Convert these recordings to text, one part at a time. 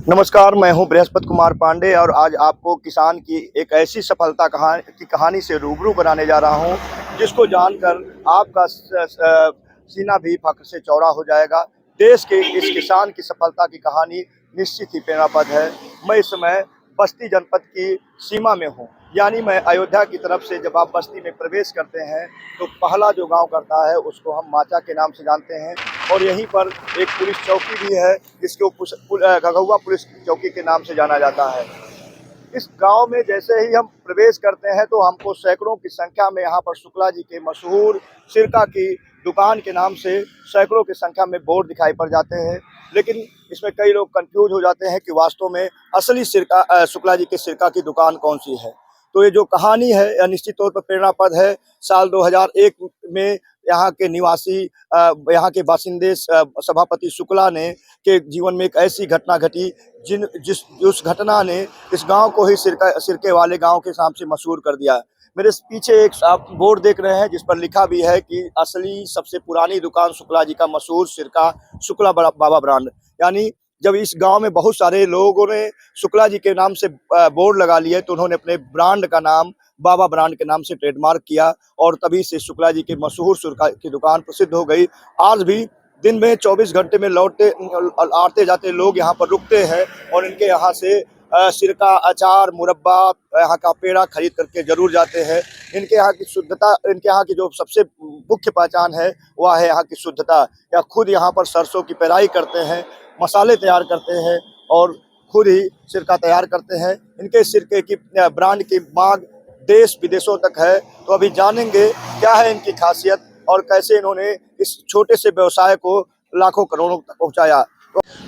नमस्कार, मैं हूं बृहस्पति कुमार पांडे और आज आपको किसान की एक ऐसी सफलता की कहानी से रूबरू कराने जा रहा हूं जिसको जानकर आपका सीना भी फख्र से चौड़ा हो जाएगा। देश के इस किसान की सफलता की कहानी निश्चित ही प्रेरणास्पद है। मैं इस समय बस्ती जनपद की सीमा में हूं, यानी मैं अयोध्या की तरफ से जब आप बस्ती में प्रवेश करते हैं तो पहला जो गांव करता है उसको हम माचा के नाम से जानते हैं। और यहीं पर एक पुलिस चौकी भी है जिसको घगौआ पुलिस चौकी के नाम से जाना जाता है। इस गांव में जैसे ही हम प्रवेश करते हैं तो हमको सैकड़ों की संख्या में यहाँ पर शुक्ला जी के मशहूर सिरका की दुकान के नाम से सैकड़ों की संख्या में बोर्ड दिखाई पड़ जाते हैं। लेकिन इसमें कई लोग कंफ्यूज हो जाते हैं कि वास्तव में असली सिरका शुक्ला जी के सिरका की दुकान कौन सी है। तो ये जो कहानी है यह निश्चित तौर पर प्रेरणास्पद है। साल 2001 में यहाँ के निवासी यहाँ के बासिंदे सभापति शुक्ला ने के जीवन में एक ऐसी घटना घटी उस घटना ने इस गांव को ही सिरके वाले गांव के नाम से मशहूर कर दिया। मेरे पीछे एक आप बोर्ड देख रहे हैं जिस पर लिखा भी है कि असली सबसे पुरानी दुकान शुक्ला जी का मशहूर सिरका शुक्ला बाबा ब्रांड। यानी जब इस गांव में बहुत सारे लोगों ने शुक्ला जी के नाम से बोर्ड लगा लिए तो उन्होंने अपने ब्रांड का नाम बाबा ब्रांड के नाम से ट्रेडमार्क किया और तभी से शुक्ला जी के मशहूर सिरका की दुकान प्रसिद्ध हो गई। आज भी दिन में 24 घंटे में आते जाते लोग यहाँ पर रुकते हैं और इनके यहाँ से सिरका, अचार, मुरब्बा, यहाँ का पेड़ा खरीद करके जरूर जाते हैं। इनके यहाँ की शुद्धता, इनके यहाँ की जो सबसे मुख्य पहचान है वह है यहाँ की शुद्धता। या खुद यहाँ पर सरसों की पेराई करते हैं, मसाले तैयार करते हैं और खुद ही सिरका तैयार करते हैं। इनके सिरके की ब्रांड की मांग देश विदेशों तक है। तो अभी जानेंगे क्या है इनकी खासियत और कैसे इन्होंने इस छोटे से व्यवसाय को लाखों करोड़ों तक पहुंचाया।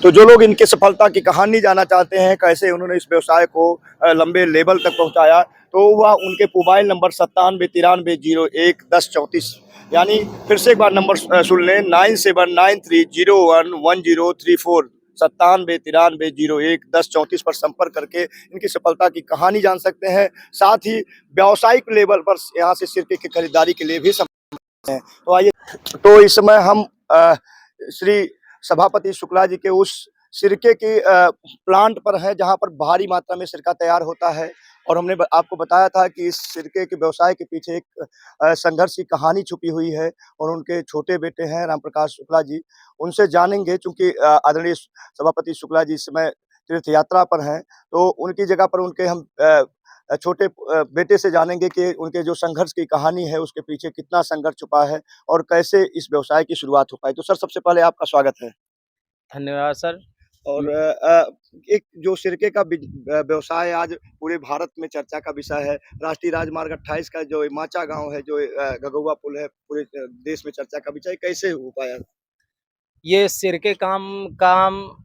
तो जो लोग इनके सफलता की कहानी जानना चाहते हैं, कैसे उन्होंने इस व्यवसाय को लंबे लेवल तक पहुंचाया, तो वह उनके मोबाइल नंबर 9793011034, यानी फिर से एक बार नंबर सुन लें, 9793011034, 9793011034 पर संपर्क करके इनकी सफलता की कहानी जान सकते हैं। साथ ही व्यावसायिक लेवल पर यहाँ से सिरके की खरीदारी के लिए भी संपर्क हैं। तो आइए, तो इस समय हम श्री सभापति शुक्ला जी के उस सिरके की प्लांट पर है जहां पर भारी मात्रा में सिरका तैयार होता है। और हमने आपको बताया था कि इस सिरके के व्यवसाय के पीछे एक संघर्ष की कहानी छुपी हुई है और उनके छोटे बेटे हैं राम प्रकाश शुक्ला जी, उनसे जानेंगे। चूंकि आदरणीय सभापति शुक्ला जी इस समय तीर्थ यात्रा पर हैं तो उनकी जगह पर उनके हम छोटे बेटे से जानेंगे कि उनके जो संघर्ष की कहानी है उसके पीछे कितना संघर्ष छुपा है और कैसे इस व्यवसाय की शुरुआत हो पाई। तो सर, सबसे पहले आपका स्वागत है। धन्यवाद सर। और एक जो सिरके का व्यवसाय आज पूरे भारत में चर्चा का विषय है। राष्ट्रीय राजमार्ग 28 का जो माचा गांव है, जो घगौआ पुल है, पूरे देश में चर्चा का विषय कैसे हो पाया? ये सिरके काम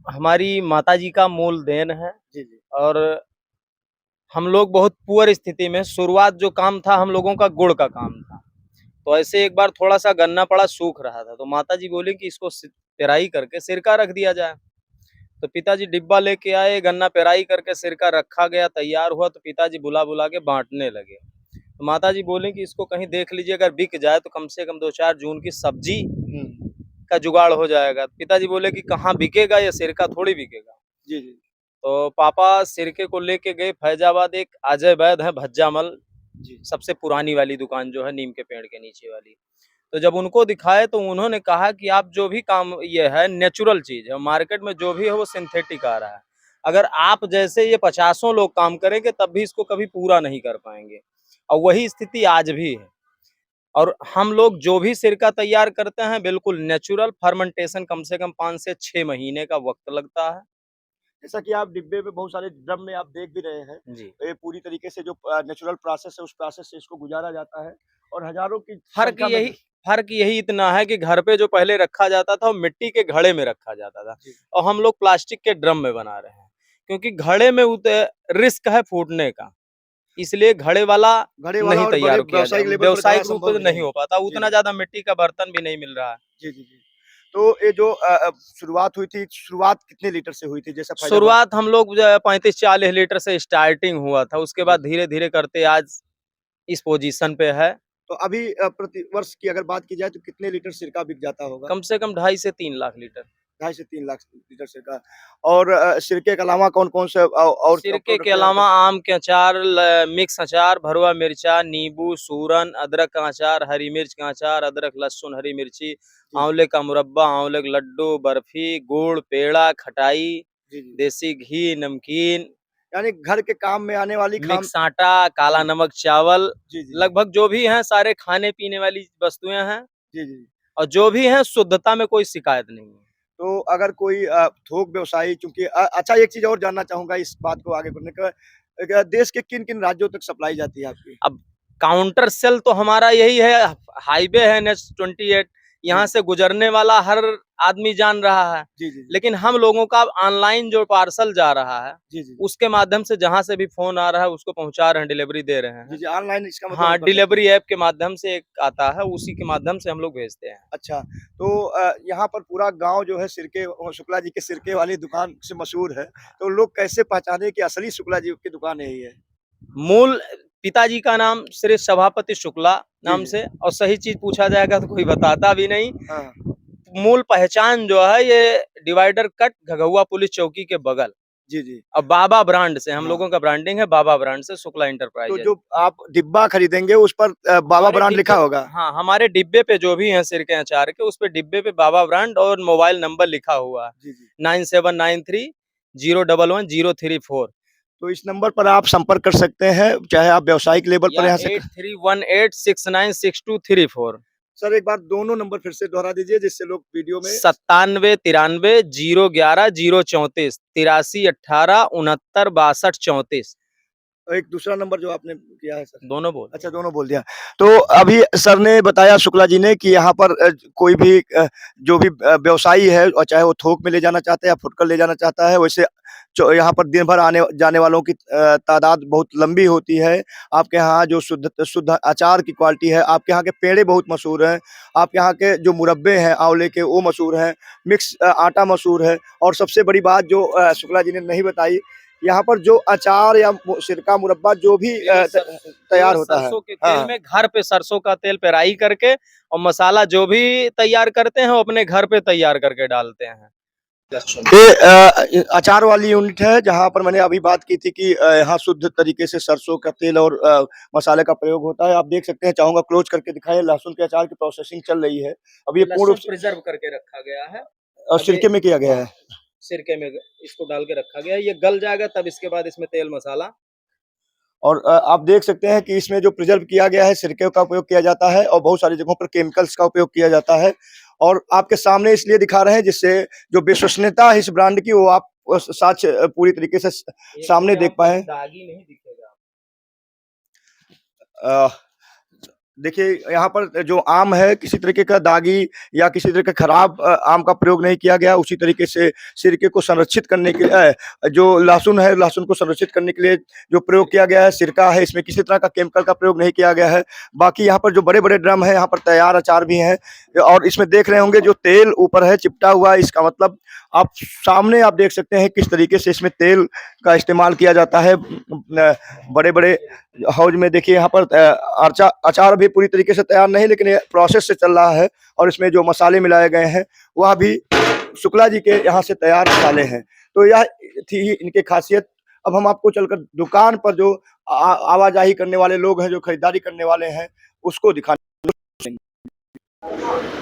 हमारी माताजी का मूल देन है। जी जी। और हम लोग बहुत पुअर स्थिति में, शुरुआत जो काम था हम लोगों का गुड़ का काम था। तो ऐसे एक बार थोड़ा सा गन्ना पड़ा, सूख रहा था, तो माताजी बोली कि इसको पेराई करके सिरका रख दिया जाए। तो पिताजी डिब्बा लेके आए, गन्ना पेराई करके सिरका रखा गया, तैयार हुआ तो पिताजी बुला बुला के बांटने लगे। तो माताजी बोली कि इसको कहीं देख लीजिए, अगर बिक जाए तो कम से कम 2-4 जून की सब्जी का जुगाड़ हो जाएगा। पिताजी बोले कि कहाँ बिकेगा, ये सिरका थोड़ी बिकेगा। जी जी। तो पापा सिरके को लेके गए फैजाबाद, एक अजय वैद है भज्जामल, सबसे पुरानी वाली दुकान जो है नीम के पेड़ के नीचे वाली। तो जब उनको दिखाए तो उन्होंने कहा कि आप जो भी काम ये है नेचुरल चीज है, मार्केट में जो भी है वो सिंथेटिक आ रहा है। अगर आप जैसे ये 50 लोग काम करेंगे तब भी इसको कभी पूरा नहीं कर पाएंगे। और वही स्थिति आज भी है। और हम लोग जो भी सिरका तैयार करते हैं बिल्कुल नेचुरल, फर्मेंटेशन कम से कम 5 से 6 महीने का वक्त लगता है। जैसा कि आप डिब्बे में बहुत सारे ड्रम में आप देख भी रहे हैं, जी। ये पूरी तरीके से जो नेचुरल प्रोसेस है उस प्रोसेस से इसको गुजारा जाता है और हजारों की फर्क संख्या में। यही फर्क यही इतना है कि घर पे जो पहले रखा जाता था वो मिट्टी के घड़े में रखा जाता था और हम लोग प्लास्टिक के ड्रम में बना रहे हैं, क्योंकि घड़े में रिस्क है फूटने का, इसलिए घड़े वाला नहीं और बड़े तैयार किया जाए, व्यावसायिक रूप से नहीं हो पाता, जी उतना ज्यादा मिट्टी का बर्तन भी नहीं मिल रहा है। जी जी जी। तो ये जो शुरुआत हुई थी, शुरुआत कितने लीटर से हुई थी? जैसा फैजाबाद शुरुआत हम लोग 35-40 लीटर से स्टार्टिंग हुआ था, उसके बाद धीरे धीरे करते आज इस पोजीशन पे है। तो अभी प्रति वर्ष की अगर बात की जाए तो कितने लीटर सिरका बिक जाता होगा? कम से कम 2.5 से 3 लाख लीटर। 2.5 से 3 लाख लीटर सिरका। और सिरके के अलावा कौन-कौन से और सिरके प्रोडक्ट के तैयार अलावा करते आम के अचार, मिक्स अचार, भरवा मिर्चा, नींबू, सूरन, अदरक का अचार, हरी मिर्च का अचार, अदरक, लहसुन, हरी मिर्ची, हैं? जी, आंवले का मुरब्बा, आंवले के लड्डू, बर्फी, गुड़, पेड़ा, खटाई, जी, जी। देसी घी, नमकीन, यानी घर के काम में आने वाली खाम। मिक्स आटा, काला जी, नमक चावल, जी, जी, लगभग जो भी हैं सारे खाने-पीने वाली वस्तुएँ हैं जी, जी। और जो भी हैं शुद्धता में कोई शिकायत नहीं है। तो अगर कोई थोक व्यवसायी, चूँकि अच्छा, एक चीज़ और जानना चाहूँगा इस बात को आगे बढ़ने का, देश के किन-किन राज्यों तक सप्लाई जाती है आपकी? अब काउंटर सेल तो हमारा यही है, हाईवे है NH 28, यहाँ जी, से गुजरने वाला हर आदमी जान रहा है। जी, जी, जी। लेकिन हम लोगों का ऑनलाइन जो पार्सल जा रहा है, जी, जी, जी। उसके माध्यम से जहाँ से भी फ़ोन आ रहा है उसको पहुँचा रहे हैं, डिलीवरी दे रहे जी, हैं। जी, ऑनलाइन इसका मतलब हम हाँ, कर सकते हैं। डिलीवरी ऐप के माध्यम से एक आता है, उसी के माध्यम से हम लोग भेजते हैं। अच्छा, तो यहाँ पर पूरा गाँव जो है सिरके शुक्ला जी के सिरके वाली दुकान से मशहूर है, तो लोग कैसे पहचाने कि असली शुक्ला जी की दुकान यही है? मूल पिताजी का नाम श्री सभापति शुक्ला जी, नाम जी। से, और सही चीज़ पूछा जाएगा तो कोई बताता भी नहीं। हाँ, मूल पहचान जो है ये डिवाइडर कट घघौआ पुलिस चौकी के बगल, जी, जी। और बाबा ब्रांड से हम हाँ, लोगों का ब्रांडिंग है, बाबा ब्रांड से शुक्ला तो इंटरप्राइजेज। जो आप डिब्बा खरीदेंगे उस पर बाबा हमारे ब्रांड लिखा डिब्बे, होगा? हाँ, हमारे डिब्बे पे जो भी हैं सिरके अचार के, उस पे डिब्बे पे बाबा ब्रांड और मोबाइल नंबर लिखा हुआ है, जी, जी। 9793 011 034 तो इस नंबर पर आप संपर्क कर सकते हैं, चाहे आप व्यावसायिक लेवल पर या यहाँ से 8318696234। सर, एक बार दोनों नंबर फिर से दोहरा दीजिए जिससे लोग वीडियो में। 9793 011 034 8318 69 62 34। एक दूसरा नंबर जो आपने किया है सर? दोनों बोल अच्छा, दोनों बोल दिया। तो अभी सर ने बताया शुक्ला जी ने कि यहाँ पर कोई भी जो भी व्यवसायी है, और चाहे वो थोक में ले जाना चाहता है या फुटकर ले जाना चाहता है, वैसे जो यहाँ पर दिन भर आने जाने वालों की तादाद बहुत लंबी होती है। आपके यहाँ जो शुद्ध शुद्ध अचार की क्वालिटी है, आपके यहाँ के पेड़े बहुत मशहूर हैं, आपके यहाँ के जो मुरब्बे हैं आंवले के वो मशहूर हैं, मिक्स आटा मशहूर है, और सबसे बड़ी बात जो शुक्ला जी ने नहीं बताई, यहाँ पर जो अचार या सिरका मुरब्बा जो भी तैयार प्योर होता है। सरसों के हाँ, तेल हाँ। में, घर पे सरसों का तेल पे राई करके, और मसाला जो भी तैयार करते हैं वो अपने घर पे तैयार करके डालते हैं। ये अचार वाली यूनिट है जहाँ पर मैंने अभी बात की थी कि यहाँ शुद्ध तरीके से सरसों का तेल और मसाले का प्रयोग होता है। आप देख सकते हैं, चाहूँगा क्लोज करके दिखाएँ, लहसुन के अचार की प्रोसेसिंग चल रही है। अब ये पूर्ण रूप लहसुन से प्रिजर्व करके रखा गया है। और अब ये, सिरके में किया गया हाँ, है। सिरके में इसको डाल के रखा गया है। ये गल जाएगा तब इसके बाद इसमें तेल मसाला। और आप देख सकते हैं कि इसमें जो प्रिजर्व किया गया है, सिरके का उपयोग किया जाता है, और बहुत सारी जगहों पर केमिकल्स का उपयोग किया जाता है। और आपके सामने इसलिए दिखा रहे हैं जिससे जो विश्वसनीयता है इस ब्रांड की, वो आप साक्ष्य पूरी तरीके से एक सामने भी देख आपको पाएँ। दागी नहीं दिखेगा। अ, देखिए, यहाँ पर जो आम है, किसी तरीके का दागी या किसी तरह का खराब आम का प्रयोग नहीं किया गया। उसी तरीके से सिरके को संरक्षित करने के जो लहसुन है, लहसुन को संरक्षित करने के लिए जो प्रयोग किया गया है, सिरका है, इसमें किसी तरह का केमिकल का प्रयोग नहीं किया गया है। बाकी यहाँ पर जो बड़े-बड़े ड्रम हैं, यहाँ पर तैयार अचार भी हैं, और इसमें देख रहे होंगे जो तेल ऊपर है चिपटा हुआ, इसका मतलब आप सामने आप देख सकते हैं किस तरीके से इसमें तेल का इस्तेमाल किया जाता है। बड़े-बड़े हौज में देखिए, यहाँ पर अचार भी पूरी तरीके से तैयार नहीं, लेकिन ये प्रोसेस से चल रहा है, और इसमें जो मसाले मिलाए गए हैं वह भी शुक्ला जी के यहाँ से तैयार मसाले हैं। तो यह थी इनकी खासियत। अब हम आपको चलकर दुकान पर जो आवाजाही करने वाले लोग हैं, जो खरीदारी करने वाले हैं, उसको दिखाने।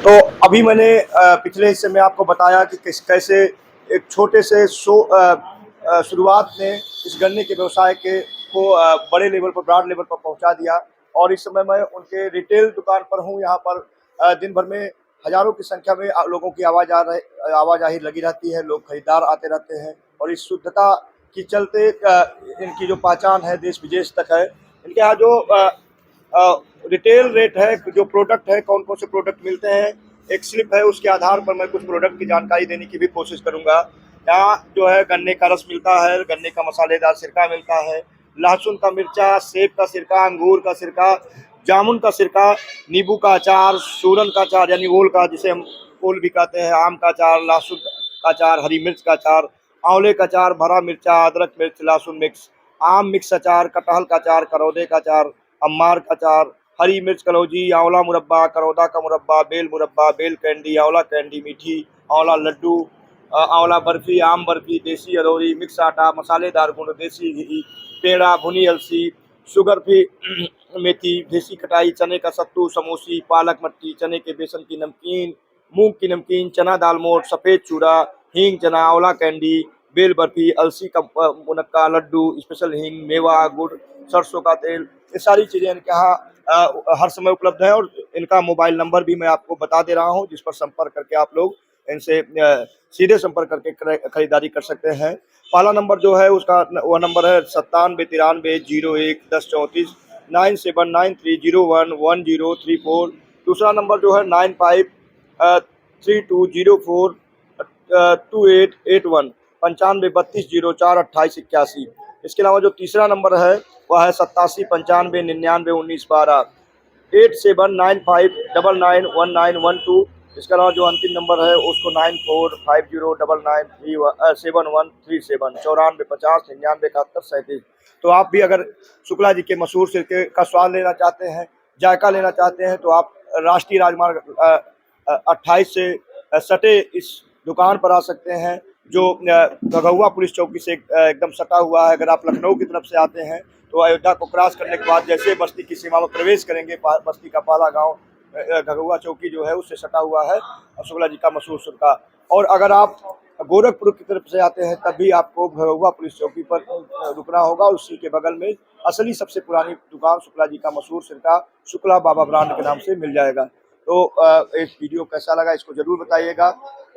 तो अभी मैंने पिछले हिस्से में आपको बताया कि कैसे एक छोटे से शुरुआत ने इस गन्ने के व्यवसाय को बड़े लेवल पर, ब्रांड लेवल पर पहुंचा दिया। और इस समय मैं उनके रिटेल दुकान पर हूं। यहाँ पर दिन भर में हजारों की संख्या में लोगों की आवाजाही लगी रहती है, लोग खरीदार आते रहते हैं, और इस शुद्धता के चलते इनकी जो पहचान है देश विदेश तक है। इनके यहाँ जो रिटेल रेट है, जो प्रोडक्ट है, कौन कौन से प्रोडक्ट मिलते हैं, एक स्लिप है, उसके आधार पर मैं कुछ प्रोडक्ट की जानकारी देने की भी कोशिश करूंगा। यहाँ जो है गन्ने का रस मिलता है, गन्ने का मसालेदार सिरका मिलता है, लहसुन का मिर्चा, सेब का सिरका, अंगूर का सिरका, जामुन का सिरका, नींबू का अचार, सूरन का अचार यानी ओल का, जिसे हम ओल भी कहते हैं, आम का अचार, लहसुन का अचार, हरी मिर्च का अचार, आंवले का अचार, भरा मिर्चा, अदरक मिर्च लहसुन मिक्स, आम मिक्स अचार, कटहल का अचार, करौदे का अचार, अम्मार का अचार, हरी मिर्च कलौजी, आंवला मुरब्बा, करौदा का मुरब्बा, बेल कैंडी, आंवला कैंडी मीठी, आंवला लड्डू, आंवला बर्फी, आम बर्फी, देसी अदौरी, मिक्स आटा, मसालेदार गुड़, देसी घी, पेड़ा, भुनी अलसी, शुगर फ्री मेथी, देसी खटाई, चने का सत्तू, समोसी, पालक मट्ठी, चने के बेसन की नमकीन, मूंग की नमकीन, चना दाल मोठ, सफ़ेद चूड़ा, हींग चना, आंवला कैंडी, बेल बर्फी, अलसी का मुनक्का, लड्डू, स्पेशल हींग, मेवा, गुड़, सरसों का तेल, ये सारी चीज़ें इनके यहाँ हर समय उपलब्ध है। और इनका मोबाइल नंबर भी मैं आपको बता दे रहा हूँ, जिस पर संपर्क करके आप लोग इनसे सीधे संपर्क करके खरीदारी कर सकते हैं। पहला नंबर जो है उसका वह नंबर है 9793011034, 9793011034। दूसरा नंबर जो है 9532042881, 9532042881। इसके अलावा जो तीसरा नंबर है वह है 8795991912, 8795991912। इसके अलावा जो अंतिम नंबर है उसको 9450993737, 9450997137। तो आप भी अगर शुक्ला जी के मशहूर सिरके का स्वाद लेना चाहते हैं, जायका लेना चाहते हैं, तो आप राष्ट्रीय राजमार्ग 28 से सटे इस दुकान पर आ सकते हैं, जो भगौआ पुलिस चौकी से एकदम सटा हुआ है। अगर आप लखनऊ की तरफ से आते हैं तो अयोध्या को क्रॉस करने के बाद जैसे बस्ती की सीमा में प्रवेश करेंगे, बस्ती का पहला गांव भगौआ चौकी जो है उससे सटा हुआ है शुक्ला जी का मशहूर सिरका। और अगर आप गोरखपुर की तरफ से आते हैं तब भी आपको भगौआ पुलिस चौकी पर रुकना होगा। उसी के बगल में असली सबसे पुरानी दुकान शुक्ला जी का मशहूर सिरका शुक्ला बाबा ब्रांड के नाम से मिल जाएगा। तो इस वीडियो कैसा लगा इसको ज़रूर बताइएगा,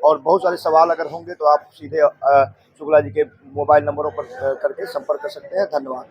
और बहुत सारे सवाल अगर होंगे तो आप सीधे शुक्ला जी के मोबाइल नंबरों पर करके संपर्क कर सकते हैं। धन्यवाद।